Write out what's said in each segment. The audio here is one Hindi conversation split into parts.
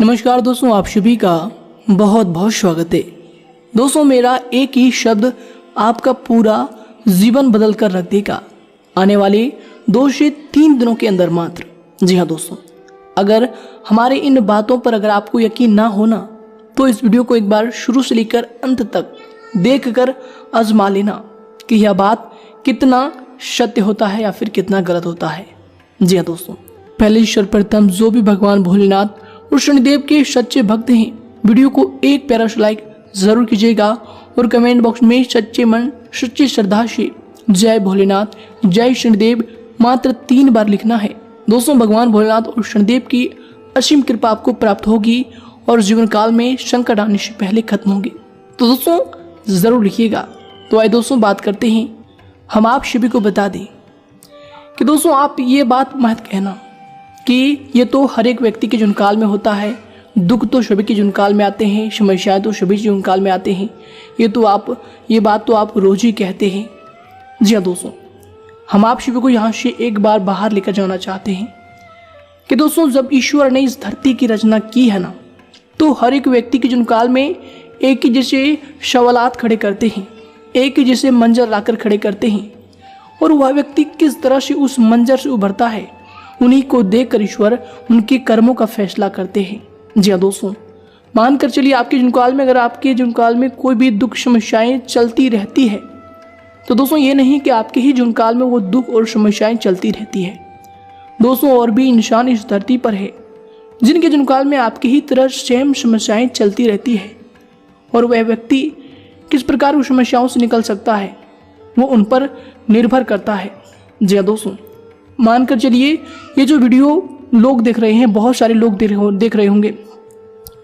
नमस्कार दोस्तों, आप सभी का बहुत बहुत स्वागत है। दोस्तों, मेरा एक ही शब्द आपका पूरा जीवन बदल कर रख देगा आने वाले 2 से 3 दिनों के अंदर मात्र। जी हाँ दोस्तों, अगर हमारे इन बातों पर अगर आपको यकीन ना होना तो इस वीडियो को एक बार शुरू से लेकर अंत तक देखकर आजमा लेना कि यह बात कितना सत्य होता है या फिर कितना गलत होता है। जी हाँ दोस्तों, पहले सर्वप्रथम जो भी भगवान भोलेनाथ और शनिदेव के सच्चे भक्त हैं, वीडियो को एक प्यारा सा लाइक जरूर कीजिएगा और कमेंट बॉक्स में सच्चे मन सच्ची श्रद्धा से जय भोलेनाथ जय शनिदेव मात्र 3 बार लिखना है। दोस्तों, भगवान भोलेनाथ और शनिदेव की असीम कृपा आपको प्राप्त होगी और जीवन काल में संकट आने से पहले खत्म होंगे। तो दोस्तों जरूर लिखिएगा। तो आइए दोस्तों बात करते हैं। हम आप सभी को बता दें कि दोस्तों आप ये बात मत कहना कि ये तो हर एक व्यक्ति के जीवन काल में होता है, दुख तो सभी के जीवन काल में आते हैं, समस्याएं तो सभी जीवन काल में आते हैं, ये बात तो आप रोज ही कहते हैं। जी हाँ दोस्तों, हम आप सभी को यहाँ से एक बार बाहर लेकर जाना चाहते हैं कि दोस्तों जब ईश्वर ने इस धरती की रचना की है ना, तो हर एक व्यक्ति के जीवन काल में एक ही जैसे सवालात खड़े करते हैं, एक ही जैसे मंजर लाकर खड़े करते हैं और वह व्यक्ति किस तरह से उस मंजर से उभरता है, उन्हीं को देखकर ईश्वर उनके कर्मों का फैसला करते हैं। जी हाँ दोस्तों, मानकर चलिए आपके जीवन काल में अगर आपके जीवन काल में कोई भी दुख समस्याएं चलती रहती है तो दोस्तों ये नहीं कि आपके ही जीवन काल में वो दुख और समस्याएं चलती रहती है। दोस्तों और भी इंसान इस धरती पर है जिनके जीवन काल में आपकी ही तरह सेम समस्याएं चलती रहती है और वह व्यक्ति किस प्रकार उस समस्याओं से निकल सकता है वो उन पर निर्भर करता है। जी हाँ दोस्तों, मानकर चलिए ये जो वीडियो लोग देख रहे हैं, बहुत सारे लोग देख रहे होंगे,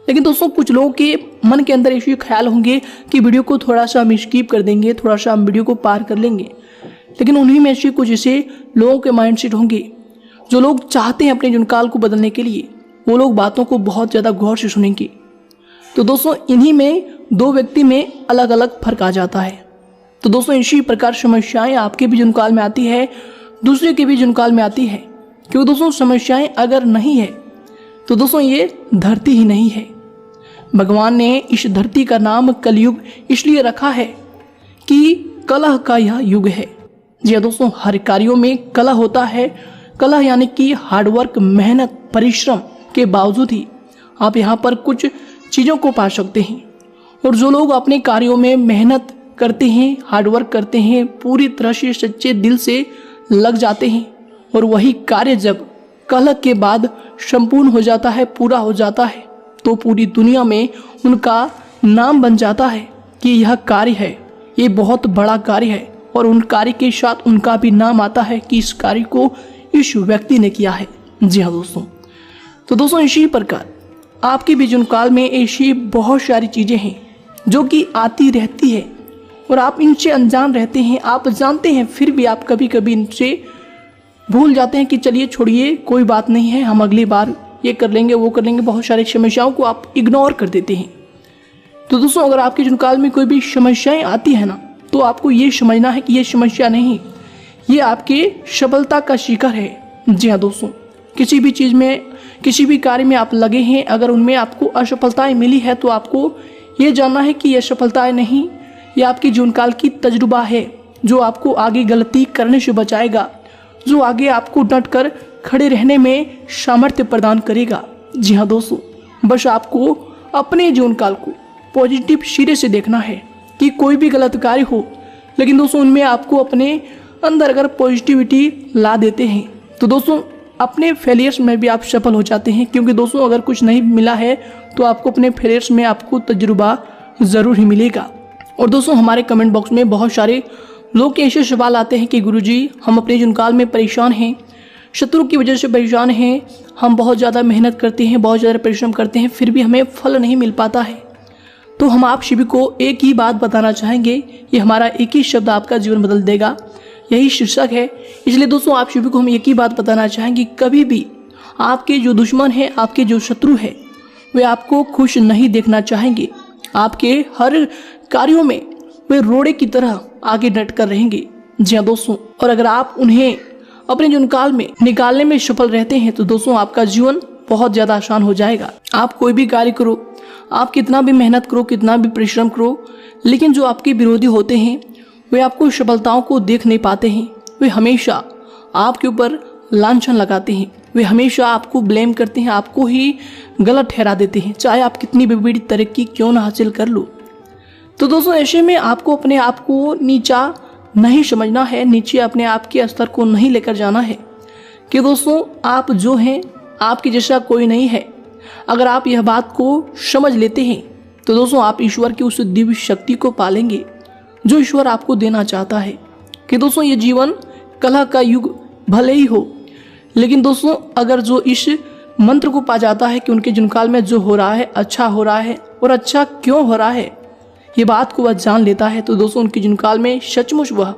लेकिन दोस्तों कुछ लोगों के मन के अंदर ऐसे ख्याल होंगे कि वीडियो को थोड़ा सा हम स्किप कर देंगे, थोड़ा सा हम वीडियो को पार कर लेंगे। लेकिन उन्हीं में से कुछ ऐसे लोगों के माइंडसेट होंगे जो लोग चाहते हैं अपने जीवन काल को बदलने के लिए, वो लोग बातों को बहुत ज़्यादा गौर से सुनेंगे। तो दोस्तों इन्हीं में 2 व्यक्ति में अलग अलग फर्क आ जाता है। तो दोस्तों इसी प्रकार समस्याएं आपके भी जीवन काल में आती है, दूसरे के भी जीवन काल में आती है, क्योंकि दोस्तों समस्याएं अगर नहीं है तो दोस्तों ये धरती ही नहीं है। भगवान ने इस धरती का नाम कलयुग इसलिए रखा है कि कलह का यह युग है। जी हाँ दोस्तों, हर कार्यों में कलह होता है। कलह यानी कि हार्डवर्क, मेहनत, परिश्रम के बावजूद ही आप यहाँ पर कुछ चीज़ों को पा सकते हैं। और जो लोग अपने कार्यों में मेहनत करते हैं, हार्डवर्क करते हैं, पूरी तरह से सच्चे दिल से लग जाते हैं और वही कार्य जब कलह के बाद संपूर्ण हो जाता है, पूरा हो जाता है, तो पूरी दुनिया में उनका नाम बन जाता है कि यह कार्य है, ये बहुत बड़ा कार्य है और उन कार्य के साथ उनका भी नाम आता है कि इस कार्य को इस व्यक्ति ने किया है। जी हाँ दोस्तों, तो दोस्तों इसी प्रकार आपके भी जीवन काल में ऐसी बहुत सारी चीज़ें हैं जो कि आती रहती है और आप इनसे अनजान रहते हैं। आप जानते हैं फिर भी आप कभी कभी इनसे भूल जाते हैं कि चलिए छोड़िए, कोई बात नहीं है, हम अगली बार ये कर लेंगे, वो कर लेंगे। बहुत सारी समस्याओं को आप इग्नोर कर देते हैं। तो दोस्तों अगर आपके जीवन काल में कोई भी समस्याएं आती है ना, तो आपको ये समझना है कि ये समस्या नहीं, ये आपके सफलता का शिखर है। जी हाँ दोस्तों, किसी भी चीज़ में, किसी भी कार्य में आप लगे हैं, अगर उनमें आपको असफलताएं मिली है तो आपको ये जानना है कि यह सफलताएं नहीं, ये आपकी जीवन काल की तजुर्बा है जो आपको आगे गलती करने से बचाएगा, जो आगे आपको डट कर खड़े रहने में सामर्थ्य प्रदान करेगा। जी हाँ दोस्तों, बस आपको अपने जीवन काल को पॉजिटिव सिरे से देखना है कि कोई भी गलत कार्य हो, लेकिन दोस्तों उनमें आपको अपने अंदर अगर पॉजिटिविटी ला देते हैं तो दोस्तों अपने फेलियर्स में भी आप सफल हो जाते हैं। क्योंकि दोस्तों अगर कुछ नहीं मिला है तो आपको अपने फेलियर्स में आपको तजुर्बा ज़रूर ही मिलेगा। और दोस्तों हमारे कमेंट बॉक्स में बहुत सारे लोग के ऐसे सवाल आते हैं कि गुरुजी हम अपने जीवन काल में परेशान हैं, शत्रु की वजह से परेशान हैं, हम बहुत ज़्यादा मेहनत करते हैं, बहुत ज़्यादा परिश्रम करते हैं, फिर भी हमें फल नहीं मिल पाता है। तो हम आप सभी को एक ही बात बताना चाहेंगे, ये हमारा एक ही शब्द आपका जीवन बदल देगा, यही शीर्षक है। इसलिए दोस्तों आप सभी को हम एक ही बात बताना चाहेंगे, कभी भी आपके जो दुश्मन हैं, आपके जो शत्रु हैं, वे आपको खुश नहीं देखना चाहेंगे। आपके हर कार्यों में वे रोड़े की तरह आगे डट कर रहेंगे। जी हाँ दोस्तों, और अगर आप उन्हें अपने जीवन काल में निकालने में सफल रहते हैं तो दोस्तों आपका जीवन बहुत ज़्यादा आसान हो जाएगा। आप कोई भी कार्य करो, आप कितना भी मेहनत करो, कितना भी परिश्रम करो, लेकिन जो आपके विरोधी होते हैं वे आपको सफलताओं को देख नहीं पाते हैं। वे हमेशा आपके ऊपर लांछन लगाते हैं, वे हमेशा आपको ब्लेम करते हैं, आपको ही गलत ठहरा देते हैं, चाहे आप कितनी भी बड़ी तरक्की क्यों ना हासिल कर लो। तो दोस्तों ऐसे में आपको अपने आप को नीचा नहीं समझना है, नीचे अपने आप के स्तर को नहीं लेकर जाना है कि दोस्तों आप जो हैं आपके जैसा कोई नहीं है। अगर आप यह बात को समझ लेते हैं तो दोस्तों आप ईश्वर की उस दिव्य शक्ति को पालेंगे जो ईश्वर आपको देना चाहता है। कि दोस्तों ये जीवन कलह का युग भले ही हो, लेकिन दोस्तों अगर जो इस मंत्र को पा जाता है कि उनके जीवनकाल में जो हो रहा है अच्छा हो रहा है और अच्छा क्यों हो रहा है, ये बात को वह जान लेता है, तो दोस्तों उनके जीवनकाल में सचमुच वह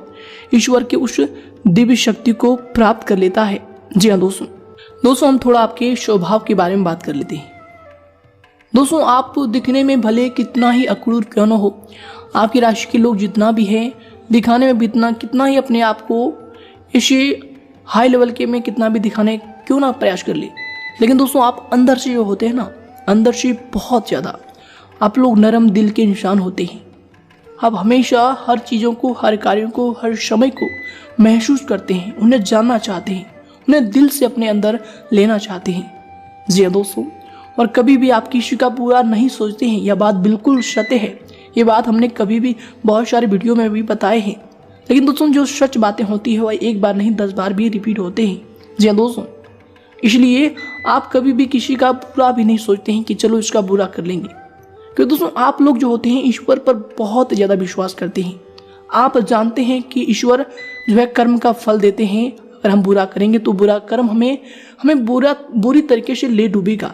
ईश्वर के उस दिव्य शक्ति को प्राप्त कर लेता है। जी हाँ दोस्तों हम थोड़ा आपके स्वभाव के बारे में बात कर लेते हैं। दोस्तों आप दिखने में भले कितना ही अक्रूर क्यों न हो, आपकी राशि के लोग जितना भी है दिखाने में भी कितना ही अपने आप को इसी हाई लेवल के में कितना भी दिखाने क्यों ना प्रयास कर ले, लेकिन दोस्तों आप अंदर से जो होते हैं ना, अंदर से बहुत ज़्यादा आप लोग नरम दिल के इंसान होते हैं। आप हमेशा हर चीज़ों को, हर कार्यों को, हर समय को महसूस करते हैं, उन्हें जानना चाहते हैं, उन्हें दिल से अपने अंदर लेना चाहते हैं। जी हाँ दोस्तों, और कभी भी आप किसी का बुरा नहीं सोचते हैं, यह बात बिल्कुल सत्य है। ये बात हमने कभी भी बहुत सारे वीडियो में भी बताए हैं, लेकिन दोस्तों जो सच बातें होती है वह एक बार नहीं 10 बार भी रिपीट होते हैं। जी हाँ दोस्तों, इसलिए आप कभी भी किसी का बुरा भी नहीं सोचते हैं कि चलो इसका बुरा कर लेंगे, क्योंकि दोस्तों आप लोग जो होते हैं ईश्वर पर बहुत ज़्यादा विश्वास करते हैं। आप जानते हैं कि ईश्वर जो है कर्म का फल देते हैं, अगर हम बुरा करेंगे तो बुरा कर्म हमें बुरी तरीके से ले डूबेगा।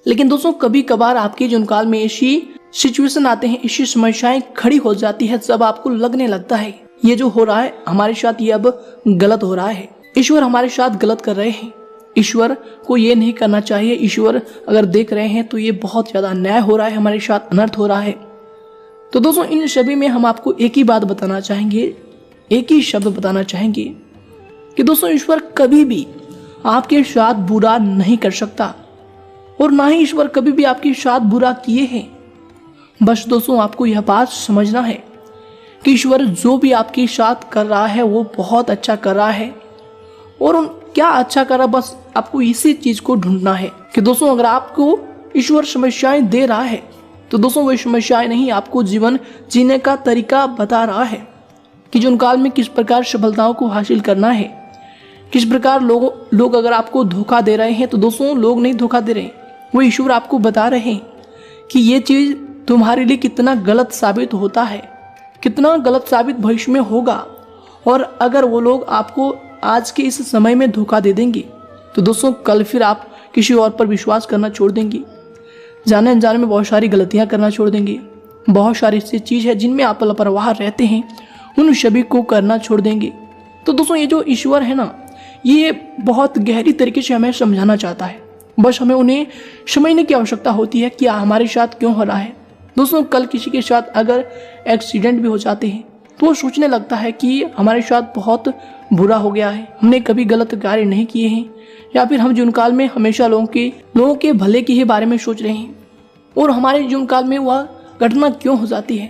लेकिन दोस्तों कभी कभार आपके जीवनकाल में ऐसी सिचुएशन आते हैं, ऐसी समस्याएं खड़ी हो जाती है, जब आपको लगने लगता है ये जो हो रहा है हमारे साथ ये अब गलत हो रहा है, ईश्वर हमारे साथ गलत कर रहे हैं, ईश्वर को ये नहीं करना चाहिए, ईश्वर अगर देख रहे हैं तो ये बहुत ज़्यादा अन्याय हो रहा है, हमारे साथ अनर्थ हो रहा है। तो दोस्तों इन सभी में हम आपको एक ही बात बताना चाहेंगे, एक ही शब्द बताना चाहेंगे कि दोस्तों ईश्वर कभी भी आपके साथ बुरा नहीं कर सकता और ना ही ईश्वर कभी भी आपके साथ बुरा किए हैं। बस दोस्तों आपको यह बात समझना है कि ईश्वर जो भी आपके साथ कर रहा है वो बहुत अच्छा कर रहा है, और क्या अच्छा कर रहा है बस आपको इसी चीज को ढूंढना है कि दोस्तों अगर आपको ईश्वर समस्याएं दे रहा है तो दोस्तों वो समस्याएं नहीं, आपको जीवन जीने का तरीका बता रहा है कि जीवन काल में किस प्रकार सफलताओं को हासिल करना है, किस प्रकार लोग अगर आपको धोखा दे रहे हैं तो दोस्तों लोग नहीं धोखा दे रहे, वो ईश्वर आपको बता रहे हैं कि ये चीज तुम्हारे लिए कितना गलत साबित होता है, कितना गलत साबित भविष्य में होगा, और अगर वो लोग आपको आज के इस समय में धोखा दे देंगे तो दोस्तों कल फिर आप किसी और पर विश्वास करना छोड़ देंगे, जाने अनजाने में बहुत सारी गलतियां करना छोड़ देंगे, बहुत सारी ऐसी चीज़ है जिनमें आप लापरवाह रहते हैं उन सभी को करना छोड़ देंगे। तो दोस्तों ये जो ईश्वर है ना, ये बहुत गहरी तरीके से हमें समझाना चाहता है, बस हमें उन्हें समझने की आवश्यकता होती है कि हमारे साथ क्यों हो रहा है। दोस्तों कल किसी के साथ अगर एक्सीडेंट भी हो जाते हैं तो वो सोचने लगता है कि हमारे साथ बहुत बुरा हो गया है, हमने कभी गलत कार्य नहीं किए हैं, या फिर हम जीवन काल में हमेशा लोगों के भले के ही बारे में सोच रहे हैं और हमारे जीवन काल में वह घटना क्यों हो जाती है।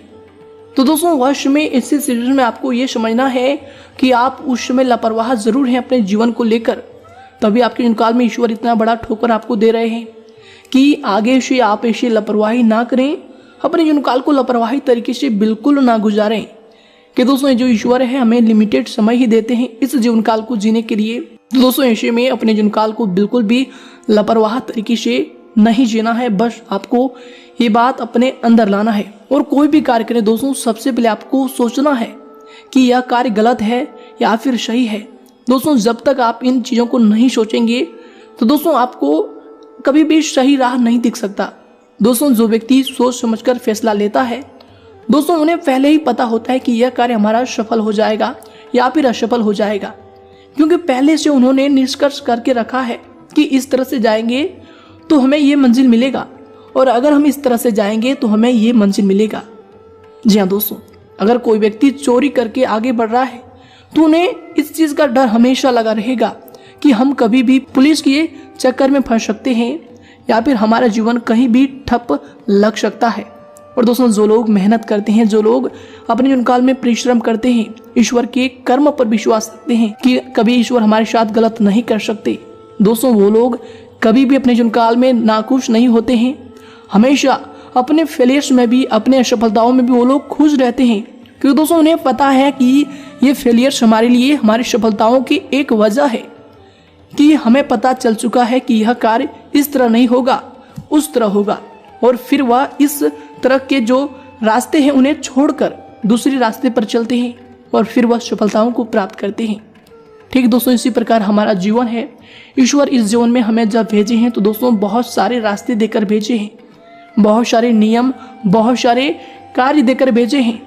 तो दोस्तों वह समय इसी सिचुएशन में आपको ये समझना है कि आप उस समय लापरवाह जरूर हैं अपने जीवन को लेकर, तभी आपके जीवन काल में ईश्वर इतना बड़ा ठोकर आपको दे रहे हैं कि आगे से आप ऐसी लापरवाही ना करें, अपने जीवन काल को लापरवाही तरीके से बिल्कुल ना गुजारें। कि दोस्तों जो ईश्वर है हमें लिमिटेड समय ही देते हैं इस जीवन काल को जीने के लिए। तो दोस्तों ऐसे में अपने जीवन काल को बिल्कुल भी लापरवाह तरीके से नहीं जीना है, बस आपको ये बात अपने अंदर लाना है। और कोई भी कार्य करें दोस्तों सबसे पहले आपको सोचना है कि यह कार्य गलत है या फिर सही है। दोस्तों जब तक आप इन चीज़ों को नहीं सोचेंगे तो दोस्तों आपको कभी भी सही राह नहीं दिख सकता। दोस्तों जो व्यक्ति सोच समझकर फैसला लेता है दोस्तों उन्हें पहले ही पता होता है कि यह कार्य हमारा सफल हो जाएगा या फिर असफल हो जाएगा, क्योंकि पहले से उन्होंने निष्कर्ष करके रखा है कि इस तरह से जाएंगे तो हमें ये मंजिल मिलेगा, और अगर हम इस तरह से जाएंगे तो हमें ये मंजिल मिलेगा। जी हाँ दोस्तों, अगर कोई व्यक्ति चोरी करके आगे बढ़ रहा है तो उन्हें इस चीज़ का डर हमेशा लगा रहेगा कि हम कभी भी पुलिस के चक्कर में फंस सकते हैं या फिर हमारा जीवन कहीं भी ठप लग सकता है। और दोस्तों, जो लोग मेहनत करते हैं, जो लोग अपने जीवन काल में परिश्रम करते हैं, ईश्वर के कर्म पर विश्वास रखते हैं कि कभी ईश्वर हमारे साथ गलत नहीं कर सकते, दोस्तों वो लोग कभी भी अपने जीवन काल में नाखुश नहीं होते हैं। हमेशा अपने फेलियर्स में भी, अपने असफलताओं में भी वो लोग खुश रहते हैं, क्योंकि दोस्तों उन्हें पता है कि ये फेलियर्स हमारे लिए, हमारी सफलताओं की एक वजह है, कि हमें पता चल चुका है कि यह कार्य इस तरह नहीं होगा, उस तरह होगा, और फिर वह इस तरह के जो रास्ते हैं उन्हें छोड़कर दूसरे रास्ते पर चलते हैं और फिर वह सफलताओं को प्राप्त करते हैं। ठीक दोस्तों, इसी प्रकार हमारा जीवन है। ईश्वर इस जीवन में हमें जब भेजे हैं तो दोस्तों बहुत सारे रास्ते देकर भेजे हैं, बहुत सारे नियम, बहुत सारे कार्य देकर भेजे हैं,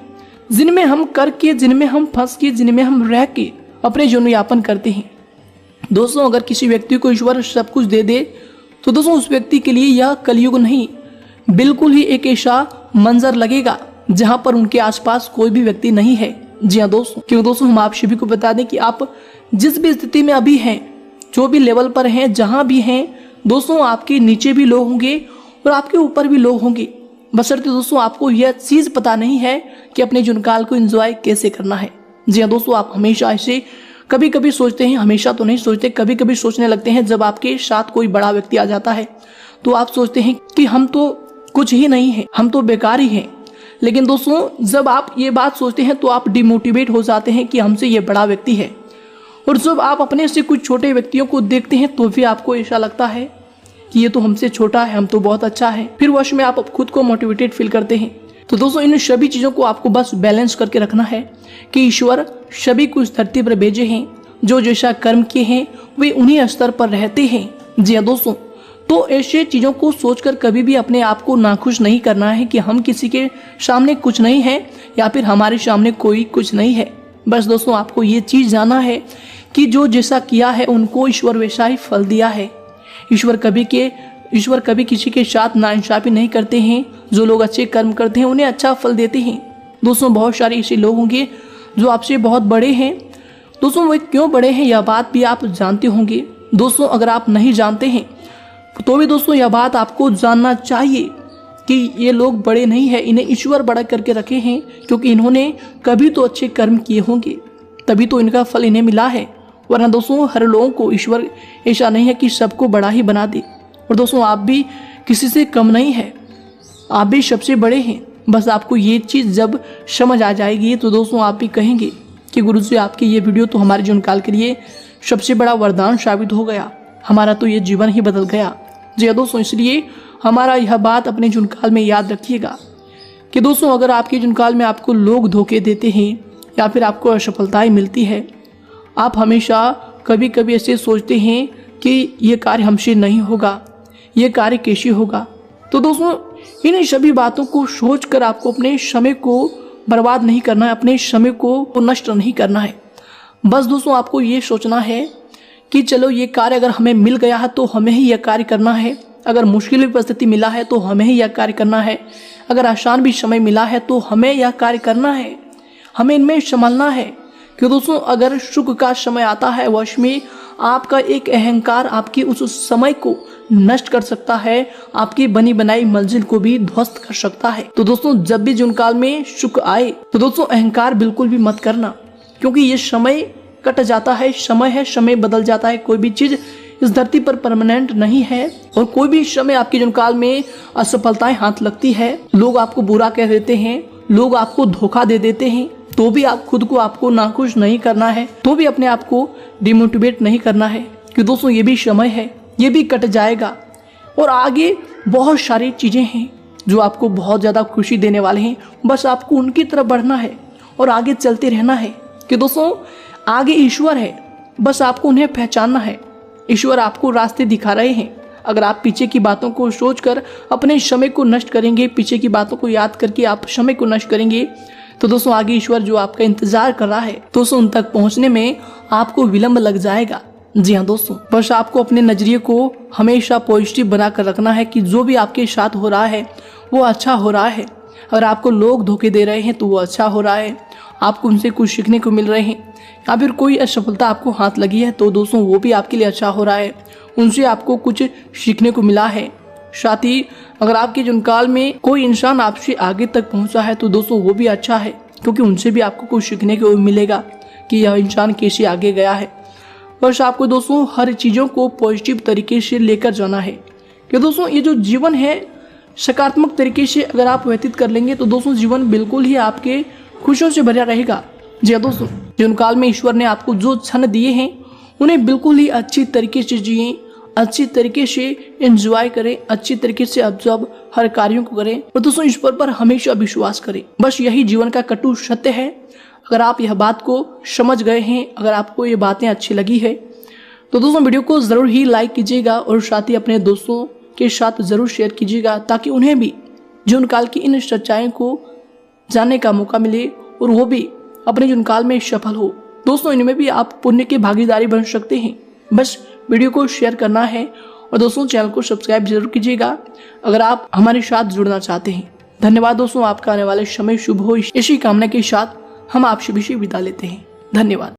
जिनमें हम करके, जिनमें हम फंस के, जिनमें हम रह के अपने जीवन यापन करते हैं। दोस्तों, अगर किसी व्यक्ति को ईश्वर सब कुछ दे दे तो दोस्तों उस व्यक्ति के लिए यह कलयुग नहीं, बिल्कुल ही एक ऐसा मंजर लगेगा जहां पर उनके आसपास कोई भी व्यक्ति नहीं है। जी हाँ दोस्तों, क्योंकि दोस्तों हम आप सभी को बता दें कि आप जिस भी स्थिति में अभी हैं, जो भी लेवल पर हैं, जहां भी हैं, दोस्तों आपके नीचे भी लोग होंगे और आपके ऊपर भी लोग होंगे, बशर्ते दोस्तों आपको यह चीज पता नहीं है कि अपने जीवन काल को एंजॉय कैसे करना है। जी हाँ दोस्तों, आप हमेशा ऐसे कभी कभी सोचते हैं, हमेशा तो नहीं सोचते, कभी कभी सोचने लगते हैं जब आपके साथ कोई बड़ा व्यक्ति आ जाता है तो आप सोचते हैं कि हम तो कुछ ही नहीं है, हम तो बेकार ही हैं। लेकिन दोस्तों जब आप ये बात सोचते हैं तो आप डिमोटिवेट हो जाते हैं कि हमसे ये बड़ा व्यक्ति है, और जब आप अपने से कुछ छोटे व्यक्तियों को देखते हैं तो भी आपको ऐसा लगता है कि ये तो हमसे छोटा है, हम तो बहुत अच्छा है, फिर वश में आप खुद को मोटिवेटेड फील करते हैं। तो दोस्तों इन सभी चीज़ों को आपको बस बैलेंस करके रखना है कि ईश्वर सभी को इस धरती पर भेजे हैं, जो जैसा कर्म किए हैं वे उन्हीं स्तर पर रहते हैं। जी हाँ दोस्तों, तो ऐसे चीज़ों को सोचकर कभी भी अपने आप को नाखुश नहीं करना है कि हम किसी के सामने कुछ नहीं है या फिर हमारे सामने कोई कुछ नहीं है। बस दोस्तों आपको ये चीज़ जानना है कि जो जैसा किया है उनको ईश्वर वैसा ही फल दिया है। ईश्वर कभी किसी के साथ नाइंसाफी नहीं करते हैं। जो लोग अच्छे कर्म करते हैं उन्हें अच्छा फल देते हैं। दोस्तों बहुत सारे ऐसे लोग होंगे जो आपसे बहुत बड़े हैं। दोस्तों वे क्यों बड़े हैं यह बात भी आप जानते होंगे। दोस्तों अगर आप नहीं जानते हैं तो भी दोस्तों यह बात आपको जानना चाहिए कि ये लोग बड़े नहीं है, इन्हें ईश्वर बड़ा करके रखे हैं, क्योंकि इन्होंने कभी तो अच्छे कर्म किए होंगे, तभी तो इनका फल इन्हें मिला है। वरना दोस्तों हर लोगों को ईश्वर ऐसा नहीं है कि सबको बड़ा ही बना दे। और दोस्तों आप भी किसी से कम नहीं है, आप भी सबसे बड़े हैं। बस आपको ये चीज़ जब समझ आ जाएगी तो दोस्तों आप भी कहेंगे कि गुरुजी आपकी ये वीडियो तो हमारे जीवन काल के लिए सबसे बड़ा वरदान साबित हो गया, हमारा तो ये जीवन ही बदल गया। जी दोस्तों, इसलिए हमारा यह बात अपने जीवन काल में याद रखिएगा कि दोस्तों अगर आपके जीवन काल में आपको लोग धोखे देते हैं या फिर आपको असफलताएं मिलती है, आप हमेशा कभी कभी ऐसे सोचते हैं कि ये कार्य हमसे नहीं होगा, ये कार्य कैसे होगा। तो दोस्तों इन सभी बातों को सोचकर आपको अपने समय को बर्बाद नहीं करना है, अपने समय को नष्ट नहीं करना है। बस दोस्तों आपको ये सोचना है कि चलो ये कार्य अगर हमें मिल गया है तो हमें ही यह कार्य करना है, अगर मुश्किल भी परिस्थिति मिला है तो हमें ही यह कार्य करना है, अगर आसान भी समय मिला है तो हमें यह कार्य करना है, हमें इनमें संभलना है। क्यों दोस्तों अगर सुख का समय आता है वश में आपका एक अहंकार आपकी उस समय को नष्ट कर सकता है, आपकी बनी बनाई मंजिल को भी ध्वस्त कर सकता है। तो दोस्तों जब भी जीवन काल में सुख आए तो दोस्तों अहंकार बिल्कुल भी मत करना, क्योंकि ये समय कट जाता है, समय है, समय बदल जाता है। कोई भी चीज इस धरती पर परमानेंट नहीं है और कोई भी समय आपके जीवन काल में असफलताएं हाथ लगती है, लोग आपको बुरा कह देते हैं, लोग आपको धोखा दे देते हैं, तो भी आप खुद को आपको नाखुश नहीं करना है, तो भी अपने आप को डिमोटिवेट नहीं करना है कि दोस्तों ये भी समय है, ये भी कट जाएगा और आगे बहुत सारी चीजें हैं जो आपको बहुत ज्यादा खुशी देने वाले हैं। बस आपको उनकी तरफ बढ़ना है और आगे चलते रहना है कि दोस्तों आगे ईश्वर है, बस आपको उन्हें पहचानना है। ईश्वर आपको रास्ते दिखा रहे हैं। अगर आप पीछे की बातों को सोचकर अपने समय को नष्ट करेंगे, पीछे की बातों को याद करके आप समय को नष्ट करेंगे, तो दोस्तों आगे ईश्वर जो आपका इंतजार कर रहा है दोस्तों उन तक पहुंचने में आपको विलंब लग जाएगा। जी हाँ दोस्तों, बस आपको अपने नजरिए को हमेशा पॉजिटिव बनाकर रखना है कि जो भी आपके साथ हो रहा है वो अच्छा हो रहा है। अगर आपको लोग धोखे दे रहे हैं तो वो अच्छा हो रहा है, आपको उनसे कुछ सीखने को मिल रहे हैं, या फिर कोई असफलता आपको हाथ लगी है तो दोस्तों वो भी आपके लिए अच्छा हो रहा है, उनसे आपको कुछ सीखने को मिला है। साथ ही अगर आपके जीवन काल में कोई इंसान आपसे आगे तक पहुंचा है तो दोस्तों वो भी अच्छा है, क्योंकि उनसे भी आपको कुछ सीखने को मिलेगा कि यह इंसान कैसे आगे गया है। बस आपको दोस्तों हर चीज़ों को पॉजिटिव तरीके से लेकर जाना है कि दोस्तों ये जो जीवन है सकारात्मक तरीके से अगर आप व्यतीत कर लेंगे तो दोस्तों जीवन बिल्कुल ही आपके खुशियों से भरा रहेगा। जी दोस्तों, जीवन काल में ईश्वर ने आपको जो क्षण दिए हैं उन्हें बिल्कुल ही अच्छी तरीके से जिए, अच्छी तरीके से एंजॉय करें, अच्छी तरीके से ऑब्जर्व हर कार्यों को करें और दोस्तों ईश्वर पर हमेशा विश्वास करें। बस यही जीवन का कटु सत्य है। अगर आप यह बात को समझ गए हैं, अगर आपको ये बातें अच्छी लगी है तो दोस्तों वीडियो को जरूर ही लाइक कीजिएगा और साथ ही अपने दोस्तों के साथ जरूर शेयर कीजिएगा, ताकि उन्हें भी जीवन काल की इन सच्चाइयों को जानने का मौका मिले और वो भी अपने जीवन काल में सफल हो। दोस्तों इनमें भी आप पुण्य की भागीदारी बन सकते हैं। बस वीडियो को शेयर करना है और दोस्तों चैनल को सब्सक्राइब जरूर कीजिएगा अगर आप हमारे साथ जुड़ना चाहते हैं। धन्यवाद दोस्तों, आपका आने वाले समय शुभ हो, इसी कामना के साथ हम आपसे विदा लेते हैं। धन्यवाद।